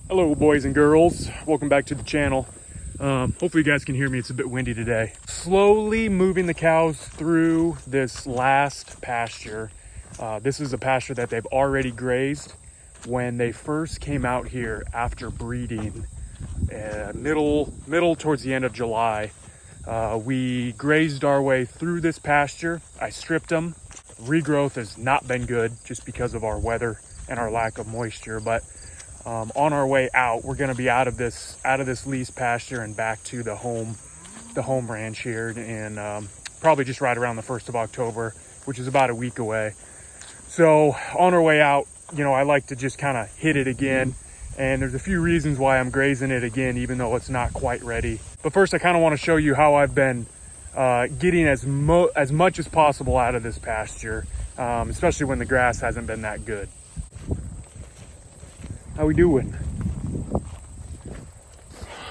Hello boys and girls, welcome back to the channel. Hopefully you guys can hear me. It's a bit windy today. Slowly moving the cows through this last pasture. This is a pasture that they've already grazed when they first came out here after breeding, middle towards the end of July. We grazed our way through this pasture. I stripped them. Regrowth has not been good just because of our weather and our lack of moisture, but on our way out, we're going to be out of this lease pasture and back to the home ranch here in probably just right around the 1st of October, which is about a week away. So on our way out, I like to just kind of hit it again. And there's a few reasons why I'm grazing it again, even though it's not quite ready. But first, I kind of want to show you how I've been getting as much as possible out of this pasture, especially when the grass hasn't been that good. How we doing?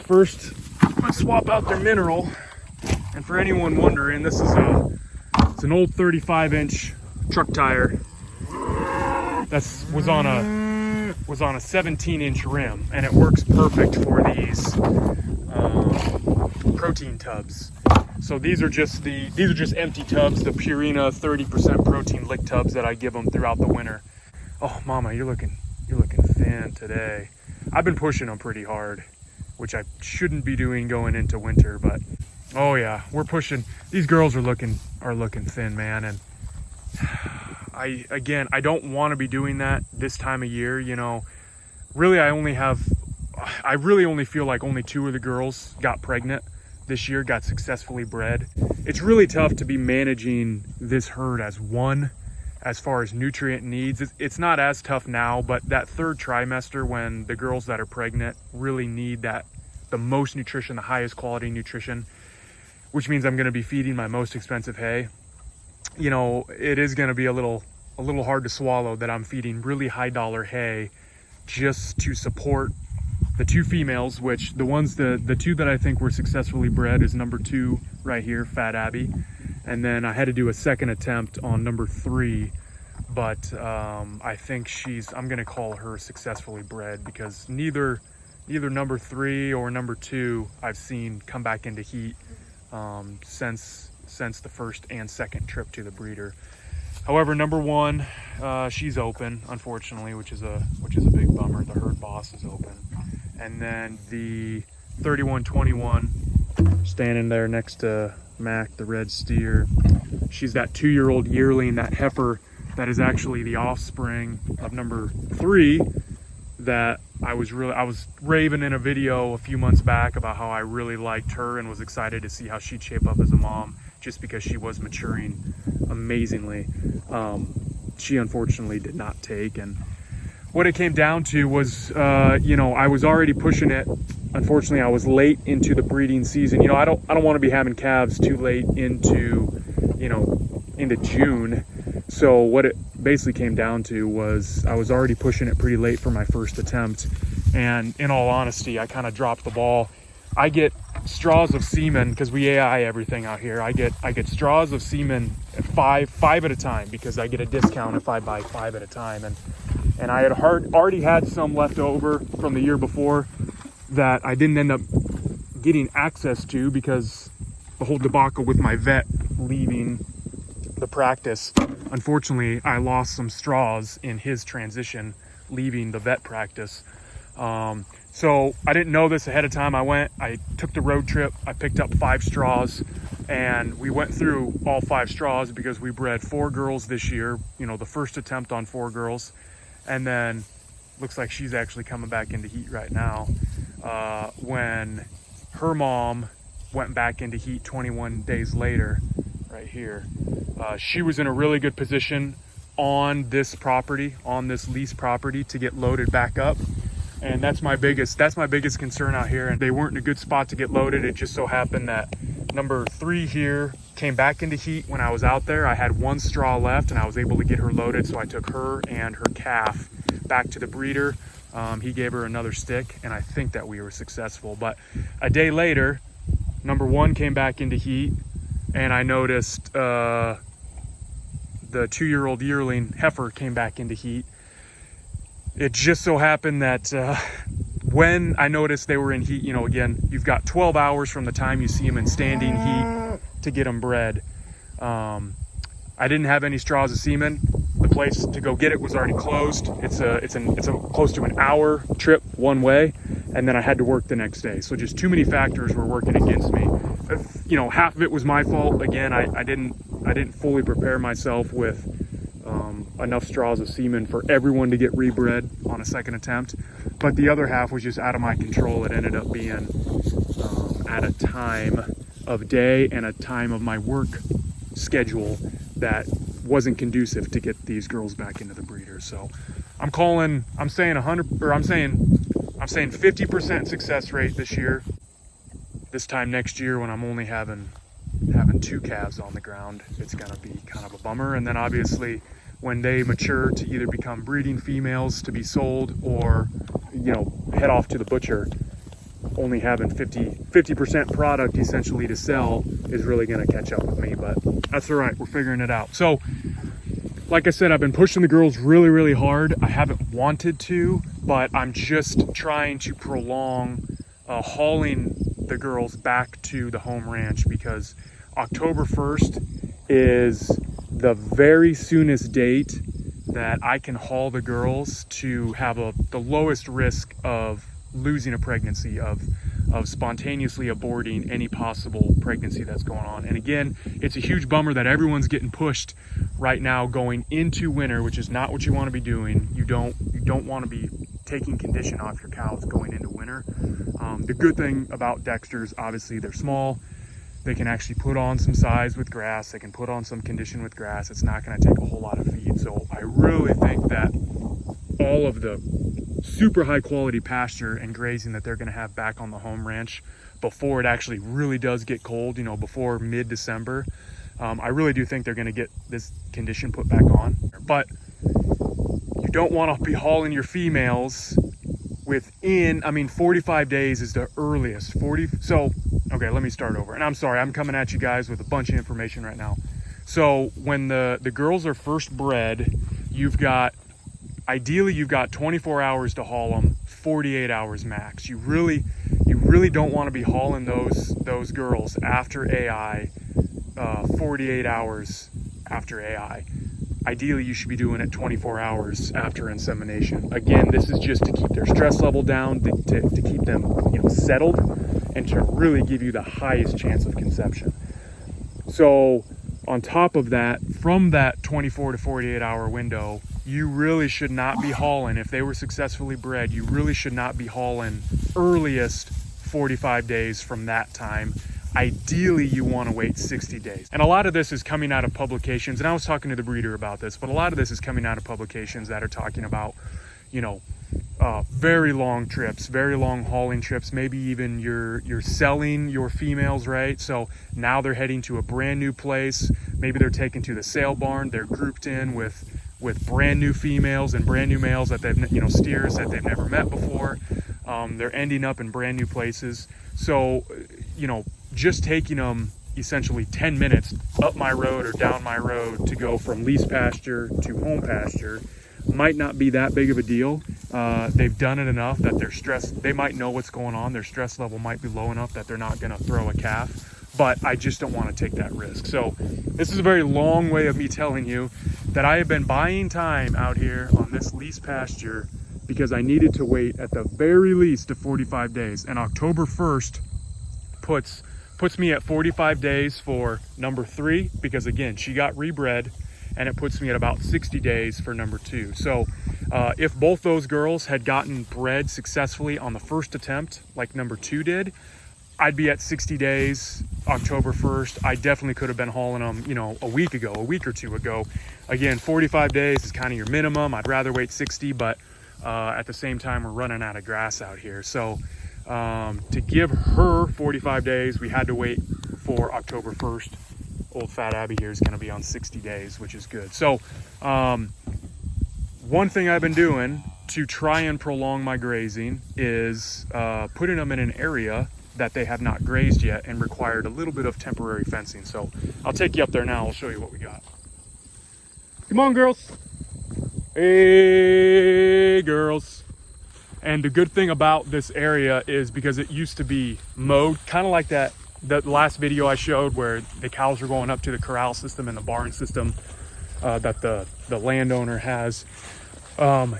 First, I'm gonna swap out their mineral. And for anyone wondering, this is it's an old 35-inch truck tire that was on a 17-inch rim, and it works perfect for these protein tubs. So these are just empty tubs, the Purina 30% protein lick tubs that I give them throughout the winter. Oh, Mama, you're looking thin today. I've been pushing them pretty hard, which I shouldn't be doing going into winter, but oh yeah, we're pushing. These girls are looking thin, man. And I don't want to be doing that this time of year. Really, I really only feel like only 2 of the girls got pregnant this year, got successfully bred. It's really tough to be managing this herd as one. As far as nutrient needs, it's not as tough now, but that 3rd trimester, when the girls that are pregnant really need the most nutrition, the highest quality nutrition, which means I'm going to be feeding my most expensive hay. It is going to be a little hard to swallow that I'm feeding really high dollar hay just to support the 2 females, which the 2 that I think were successfully bred is number 2 right here, Fat Abby. And then I had to do a second attempt on number 3, but I think I'm going to call her successfully bred, because neither number 3 or number 2 I've seen come back into heat since the 1st and 2nd trip to the breeder. However, number 1, she's open, unfortunately, which is a big bummer. The herd boss is open, and then the 3121 standing there next to Mac, the red steer. She's that 2-year-old yearling, that heifer that is actually the offspring of number 3 that I was raving in a video a few months back about how I really liked her and was excited to see how she'd shape up as a mom, just because she was maturing amazingly. She unfortunately did not take, and what it came down to was I was already pushing it. Unfortunately, I was late into the breeding season. I don't want to be having calves too late into June. So what it basically came down to was I was already pushing it pretty late for my first attempt. And in all honesty, I kind of dropped the ball. I get straws of semen because we AI everything out here. I get straws of semen at five at a time, because I get a discount if I buy 5 at a time. And I had already had some left over from the year before that I didn't end up getting access to because the whole debacle with my vet leaving the practice. Unfortunately, I lost some straws in his transition leaving the vet practice. So I didn't know this ahead of time. I took the road trip, I picked up 5 straws, and we went through all 5 straws because we bred 4 girls this year, the first attempt on 4 girls. And then looks like she's actually coming back into heat right now. When her mom went back into heat 21 days later, right here, she was in a really good position on this property, on this lease property, to get loaded back up. And that's my biggest concern out here. And they weren't in a good spot to get loaded. It just so happened that number 3 here came back into heat when I was out there. I had 1 straw left and I was able to get her loaded. So I took her and her calf back to the breeder. He gave her another stick, and I think that we were successful. But a day later, number 1 came back into heat, and I noticed the 2-year-old yearling heifer came back into heat. It just so happened that when I noticed they were in heat, you know, again, you've got 12 hours from the time you see them in standing heat to get them bred. I didn't have any straws of semen. The place to go get it was already closed. It's a close to an hour trip one way, and then I had to work the next day. So just too many factors were working against me. You know, half of it was my fault. Again, I didn't fully prepare myself with enough straws of semen for everyone to get rebred on a second attempt. But the other half was just out of my control. It ended up being at a time of day and a time of my work schedule that wasn't conducive to get these girls back into the breeder. So I'm saying 50% success rate this year. This time next year, when I'm only having 2 calves on the ground, it's gonna be kind of a bummer. And then obviously when they mature to either become breeding females to be sold or, you know, head off to the butcher, only having 50% product essentially to sell is really going to catch up with me. But that's all right, we're figuring it out. So like I said, I've been pushing the girls really, really hard. I haven't wanted to, but I'm just trying to prolong hauling the girls back to the home ranch, because October 1st is the very soonest date that I can haul the girls to have the lowest risk of losing a pregnancy, of spontaneously aborting any possible pregnancy that's going on. And again, it's a huge bummer that everyone's getting pushed right now going into winter, which is not what you want to be doing. You don't want to be taking condition off your cows going into winter. The good thing about dexters, obviously they're small. They can actually put on some size with grass. They can put on some condition with grass. It's not going to take a whole lot of feed. So I really think that all of the super high quality pasture and grazing that they're going to have back on the home ranch before it actually really does get cold, you know, before mid-December, I really do think they're going to get this condition put back on. But you don't want to be hauling your females within, I mean, 45 days is the earliest. Okay, let me start over. And I'm sorry, I'm coming at you guys with a bunch of information right now. So when the girls are first bred, ideally you've got 24 hours to haul them, 48 hours max. You really don't want to be hauling those girls after AI, 48 hours after AI. Ideally, you should be doing it 24 hours after insemination. Again, this is just to keep their stress level down, to keep them, you know, settled, and to really give you the highest chance of conception. So on top of that, from that 24 to 48 hour window, you really should not be hauling, if they were successfully bred, you really should not be hauling earliest 45 days from that time. Ideally, you want to wait 60 days. And a lot of this is coming out of publications, and I was talking to the breeder about this, but a lot of this is coming out of publications that are talking about, you know, very long trips, very long hauling trips. Maybe even you're selling your females, right? So now they're heading to a brand new place. Maybe they're taken to the sale barn. They're grouped in with brand new females and brand new males that they've, you know, steers that they've never met before. They're ending up in brand new places. So, you know, just taking them essentially 10 minutes up my road or down my road to go from lease pasture to home pasture might not be that big of a deal. They've done it enough that they might know what's going on. Their stress level might be low enough that they're not going to throw a calf, but I just don't want to take that risk. So this is a very long way of me telling you that I have been buying time out here on this lease pasture because I needed to wait at the very least to 45 days. And October 1st puts me at 45 days for number 3, because again, she got rebred, and it puts me at about 60 days for number 2. So if both those girls had gotten bred successfully on the first attempt, like number 2 did, I'd be at 60 days, October 1st. I definitely could have been hauling them, you know, a week or 2 ago. Again, 45 days is kind of your minimum. I'd rather wait 60, but at the same time, we're running out of grass out here. So to give her 45 days, we had to wait for October 1st. Old fat Abby here is going to be on 60 days, which is good. So one thing I've been doing to try and prolong my grazing is putting them in an area that they have not grazed yet and required a little bit of temporary fencing. So I'll take you up there now. I'll show you what we got. Come on, girls. Hey, girls. And the good thing about this area is because it used to be mowed, kind of like that last video I showed where the cows were going up to the corral system and the barn system that the landowner has.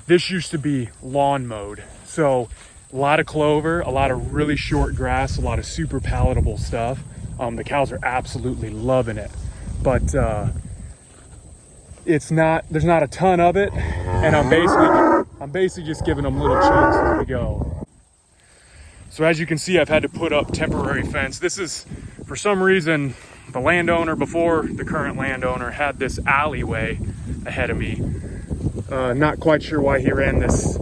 This used to be lawn mowed. So a lot of clover, a lot of really short grass, a lot of super palatable stuff. The cows are absolutely loving it, but there's not a ton of it, and I'm basically just giving them little chunks as we go. So as you can see, I've had to put up temporary fence. This is, for some reason, the landowner before the current landowner had this alleyway ahead of me. Not quite sure why he ran this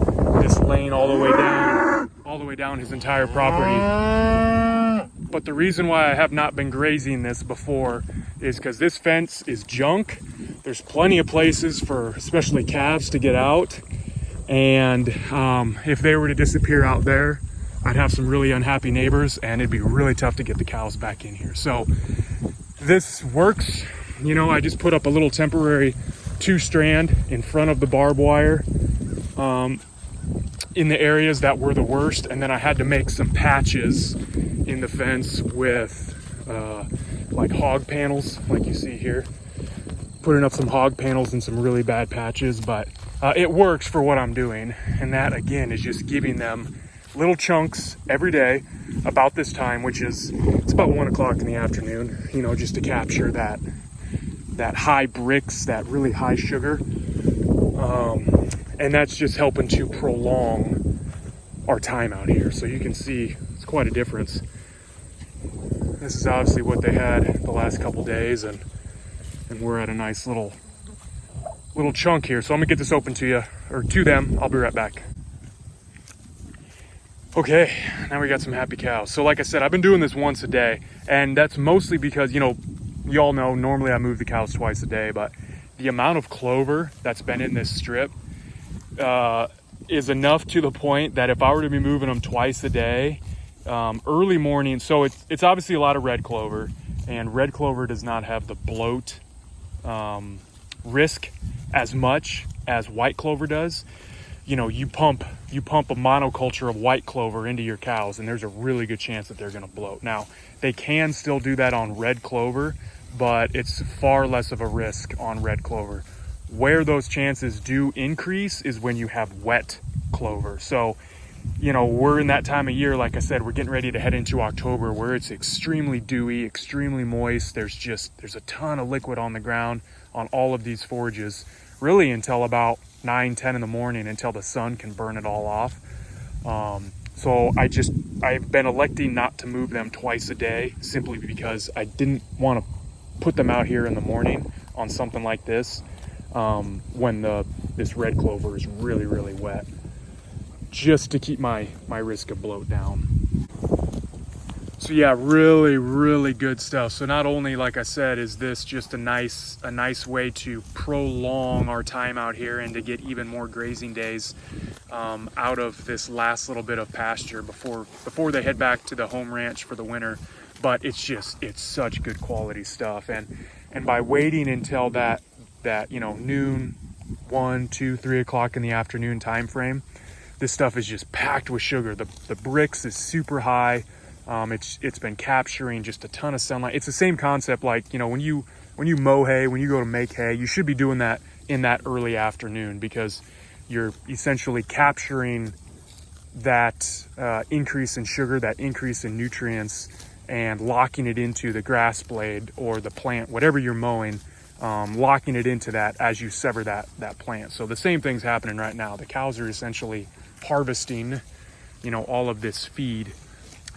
lane all the way down his entire property. But the reason why I have not been grazing this before is because this fence is junk. There's plenty of places for especially calves to get out. And if they were to disappear out there, I'd have some really unhappy neighbors and it'd be really tough to get the cows back in here. So this works. You know, I just put up a little temporary 2-strand in front of the barbed wire in the areas that were the worst. And then I had to make some patches in the fence with like hog panels, like you see here. Putting up some hog panels in some really bad patches, but it works for what I'm doing. And that again is just giving them little chunks every day about this time, which is, it's about 1 o'clock in the afternoon, you know, just to capture that high bricks, that really high sugar. And that's just helping to prolong our time out here. So you can see it's quite a difference. This is obviously what they had the last couple days, and we're at a nice little chunk here. So I'm gonna get this open to you, or to them. I'll be right back. Okay, now we got some happy cows. So like I said, I've been doing this once a day, and that's mostly because, you know, y'all know normally I move the cows twice a day, but the amount of clover that's been in this strip is enough to the point that if I were to be moving them twice a day, early morning, so it's obviously a lot of red clover, and red clover does not have the bloat risk as much as white clover does. You know, you pump a monoculture of white clover into your cows, and there's a really good chance that they're going to bloat. Now, they can still do that on red clover, but it's far less of a risk on red clover. Where those chances do increase is when you have wet clover. So, you know, we're in that time of year, like I said, we're getting ready to head into October, where it's extremely dewy, extremely moist. There's a ton of liquid on the ground on all of these forages, really until about 9-10 in the morning, until the sun can burn it all off. So I've been electing not to move them twice a day, simply because I didn't want to put them out here in the morning on something like this when this red clover is really, really wet, just to keep my risk of bloat down. So yeah, really, really good stuff. So not only, like I said, is this just a nice way to prolong our time out here and to get even more grazing days out of this last little bit of pasture before they head back to the home ranch for the winter, but it's such good quality stuff. And by waiting until that you know, noon, 1, 2, 3 o'clock in the afternoon time frame, this stuff is just packed with sugar. The bricks is super high. It's been capturing just a ton of sunlight. It's the same concept, like, you know, when you mow hay, when you go to make hay, you should be doing that in that early afternoon, because you're essentially capturing that increase in sugar, that increase in nutrients, and locking it into the grass blade or the plant, whatever you're mowing, locking it into that as you sever that plant. So the same thing's happening right now. The cows are essentially harvesting, you know, all of this feed,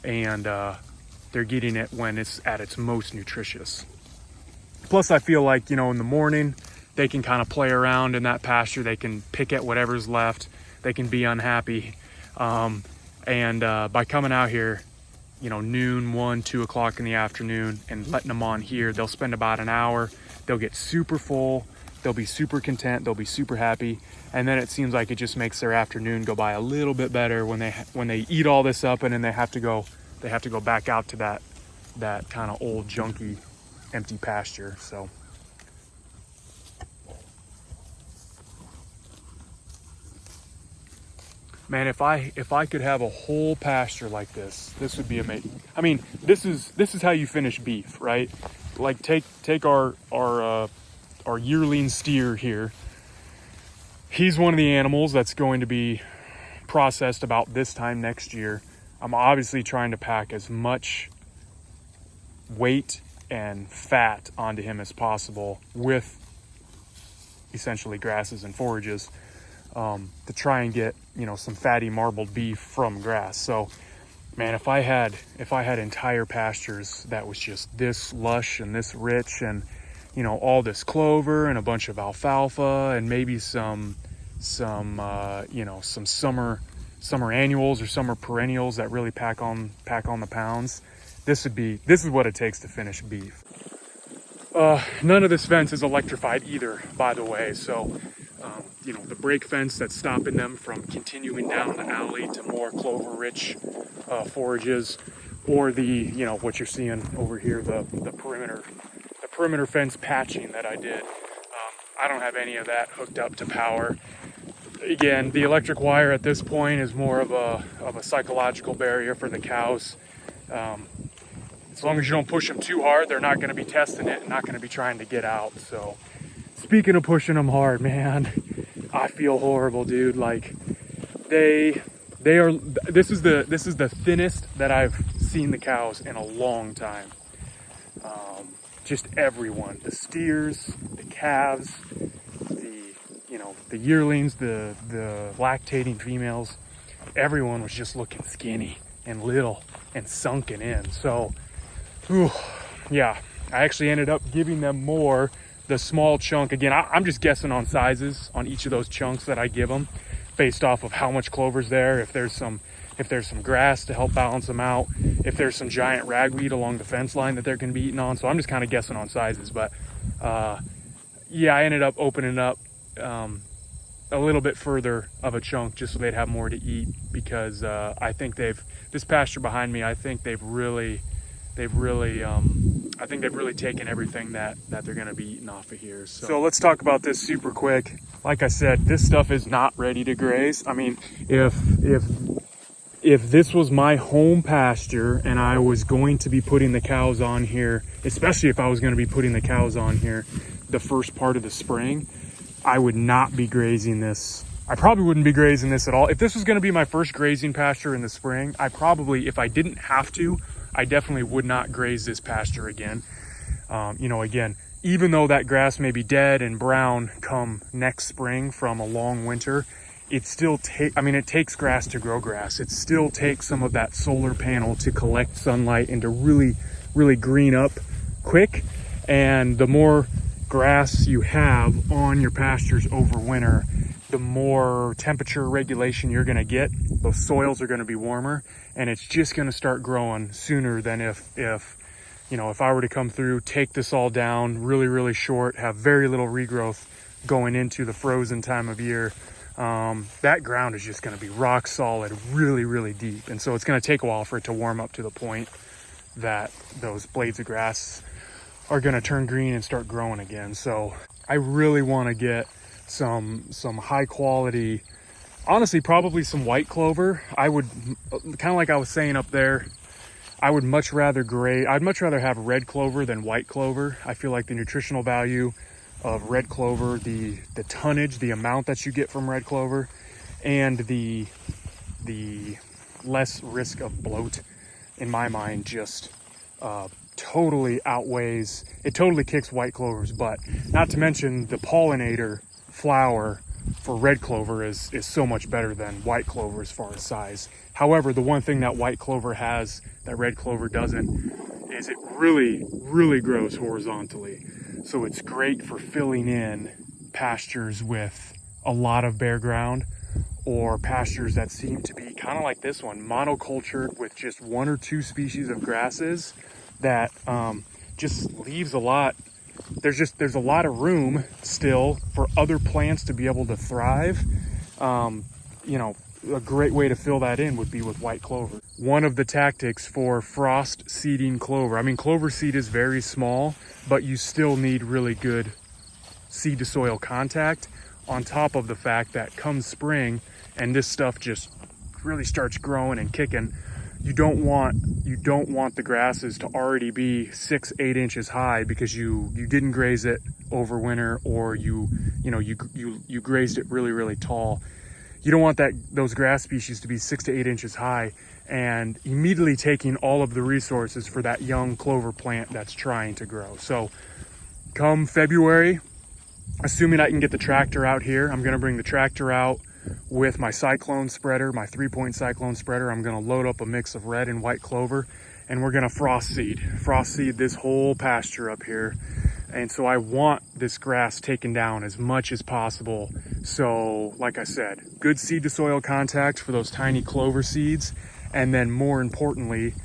and they're getting it when it's at its most nutritious. Plus, I feel like, you know, in the morning, they can kind of play around in that pasture. They can pick at whatever's left. They can be unhappy. And by coming out here, you know, noon, 1, 2 o'clock in the afternoon, and letting them on here, they'll spend about an hour. They'll get super full. They'll be super content. They'll be super happy. And then it seems like it just makes their afternoon go by a little bit better when they eat all this up, and then they have to go back out to that kind of old junky empty pasture. So Man, if I could have a whole pasture like this would be amazing. I mean, this is how you finish beef, right? Like take our yearling steer here. He's one of the animals that's going to be processed about this time next year. I'm obviously trying to pack as much weight and fat onto him as possible with essentially grasses and forages, to try and get, you know, some fatty marbled beef from grass. So man, if I had entire pastures that was just this lush and this rich, and you know, all this clover and a bunch of alfalfa and maybe some you know, some summer annuals or summer perennials that really pack on the pounds, this is what it takes to finish beef. None of this fence is electrified either, by the way. So, you know, the brake fence that's stopping them from continuing down the alley to more clover-rich forages, or the, you know, what you're seeing over here, the perimeter fence patching that I did. I don't have any of that hooked up to power. Again, the electric wire at this point is more of a psychological barrier for the cows. As long as you don't push them too hard, they're not going to be testing it and not going to be trying to get out. So, speaking of pushing them hard, man, I feel horrible, dude. Like, they are. This is the thinnest that I've seen the cows in a long time. Just everyone, the steers, the calves, the yearlings, the lactating females, everyone was just looking skinny and little and sunken in. So, yeah, I actually ended up giving them more, the small chunk. Again, I'm just guessing on sizes on each of those chunks that I give them based off of how much clover's there, if there's some grass to help balance them out, if there's some giant ragweed along the fence line that they're going to be eating on. So I'm just kind of guessing on sizes. But yeah, I ended up opening up a little bit further of a chunk just so they'd have more to eat, because I think this pasture behind me, I think they've really taken everything that they're going to be eating off of here. So let's talk about this super quick. Like I said, this stuff is not ready to graze. I mean, if this was my home pasture and I was going to be putting the cows on here, especially if I was going to be putting the cows on here the first part of the spring, I would not be grazing this. I probably wouldn't be grazing this at all. If this was going to be my first grazing pasture in the spring, I probably, if I didn't have to, I definitely would not graze this pasture again. You know, again, even though that grass may be dead and brown come next spring from a long winter, it still it takes grass to grow grass. It still takes some of that solar panel to collect sunlight and to really, really green up quick. And the more grass you have on your pastures over winter, the more temperature regulation you're going to get. Those soils are going to be warmer, and it's just going to start growing sooner than if you know, if I were to come through, take this all down really, really short, have very little regrowth going into the frozen time of year. That ground is just going to be rock solid, really, really deep. And so it's going to take a while for it to warm up to the point that those blades of grass are going to turn green and start growing again. So I really want to get some high quality, honestly, probably some white clover. I would, kind of like I was saying up there, I'd much rather have red clover than white clover. I feel like the nutritional value of red clover, the tonnage, the amount that you get from red clover, and the less risk of bloat, in my mind, just totally outweighs, it totally kicks white clover's butt. Not to mention the pollinator flower for red clover is so much better than white clover as far as size. However, the one thing that white clover has that red clover doesn't is it really, really grows horizontally. So it's great for filling in pastures with a lot of bare ground, or pastures that seem to be kind of like this one, monocultured with just one or two species of grasses that just leaves a lot. There's a lot of room still for other plants to be able to thrive. You know, a great way to fill that in would be with white clover. One of the tactics for frost seeding clover, I mean, clover seed is very small, but you still need really good seed to soil contact, on top of the fact that come spring, and this stuff just really starts growing and kicking, you don't want the grasses to already be 6-8 inches high because you didn't graze it over winter, or you grazed it really tall. You don't want those grass species to be 6 to 8 inches high and immediately taking all of the resources for that young clover plant that's trying to grow. So come February, assuming I can get the tractor out here, I'm gonna bring the tractor out with my cyclone spreader, my 3-point cyclone spreader. I'm gonna load up a mix of red and white clover, and we're gonna frost seed this whole pasture up here. And so I want this grass taken down as much as possible. So like I said, good seed to soil contact for those tiny clover seeds. And then more importantly,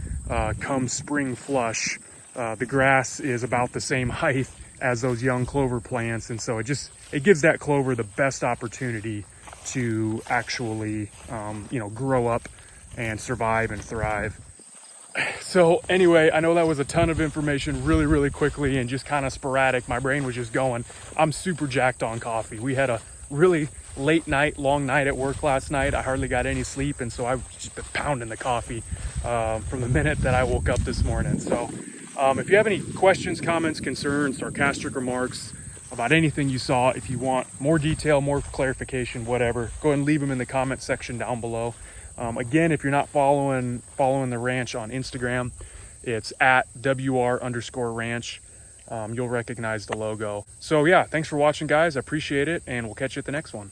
come spring flush, the grass is about the same height as those young clover plants. And so it gives that clover the best opportunity to actually, grow up and survive and thrive. So anyway, I know that was a ton of information really quickly and just kind of sporadic. My brain was just going. I'm super jacked on coffee. We had a really long night at work last night. I hardly got any sleep, and so I've just been pounding the coffee from the minute that I woke up this morning. So if you have any questions, comments, concerns, sarcastic remarks about anything you saw, if you want more detail, more clarification, whatever, go ahead and leave them in the comment section down below. Again, if you're not following the ranch on Instagram, it's at WR_ranch. You'll recognize the logo. So yeah, thanks for watching, guys. I appreciate it, and we'll catch you at the next one.